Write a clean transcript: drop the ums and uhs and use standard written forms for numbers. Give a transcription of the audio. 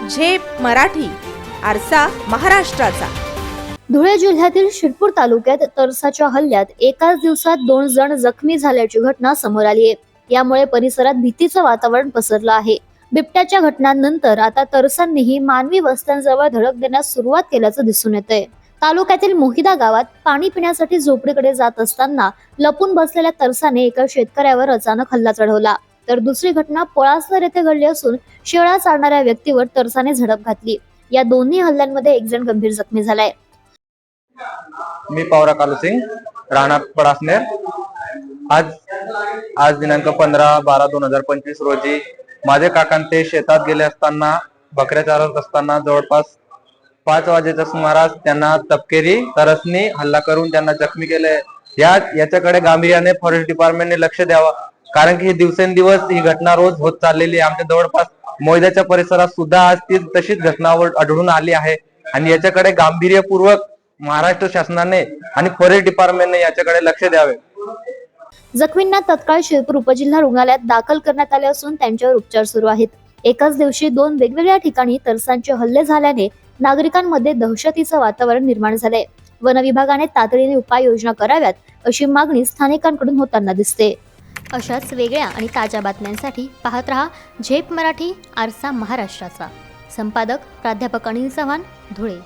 झेप मराठी, आरसा महाराष्ट्राचा। धुळे जिल्ह्यातील शिरपूर तालुक्यात तरसाच्या हल्ल्यात एकाच दिवसात 2 जण जखमी झाल्याची घटना समोर आली आहे। यामुळे परिसरात भीतीचं वातावरण पसरलं आहे। बिबट्याच्या घटनांनंतर आता तरसांनीही मानवी वस्त्यांजवळ धडक देण्यास सुरुवात केल्याचं दिसून येतंय। तालुक्यातील मोहिदा गावात पाणी पिण्यासाठी झोपडीकडे जात असताना लपून बसलेल्या तरसाने एका शेतकऱ्यावर अचानक हल्ला चढवला, तर दुसरी घटना पळासर येथे घडली असून शेळ्या चारणाऱ्या व्यक्तीवर तरसाने झडप घातली। या दोन्ही हल्ल्यांमध्ये एक जण गंभीर जखमी झालाय। मी पवरा कालू सिंग, राहणार पळासनेर। आज दिनांक 15/12/2025 रोजी माझे काकांते शेतात गेले असताना बकऱ्या चारत असताना जवळपास 5 वाजेच्या सुमारास त्यांना तपकेरी तरसनी हल्ला करून त्यांना जखमी केले। याच्याकडे गांभीर्याने फॉरेस्ट डिपार्टमेंटने लक्ष द्यावं, कारण की दिवसेंदिवस ही घटना रोज होत चाललेली आहे। आमच्या जवळपास मोयद्याच्या परिसरात सुद्धा आज ती तशीच घटना आढळून आली आहे आणि याच्याकडे गांभीर्यपूर्वक महाराष्ट्र शासनाने आणि फॉरेस्ट डिपार्टमेंटने याच्याकडे लक्ष द्यावे। जखमींना तत्काळ शिरपूर उपजिल्हा रुग्णालयात दाखल करण्यात आले असून त्यांच्यावर उपचार सुरू आहेत। एकाच दिवशी 2 वेगवेगळ्या ठिकाणी तरसांचे हल्ले झाल्याने नागरिकांमध्ये दहशतीचं वातावरण निर्माण झालंय। वन विभागाने तातडीने उपाययोजना कराव्यात अशी मागणी स्थानिकांकडून होताना दिसते। अशाच वेगळ्या आणि ताज्या बातम्यांसाठी पाहत रहा झेप मराठी, आरसा महाराष्ट्राचा। संपादक प्राध्यापक अनिल चव्हाण, धुळे।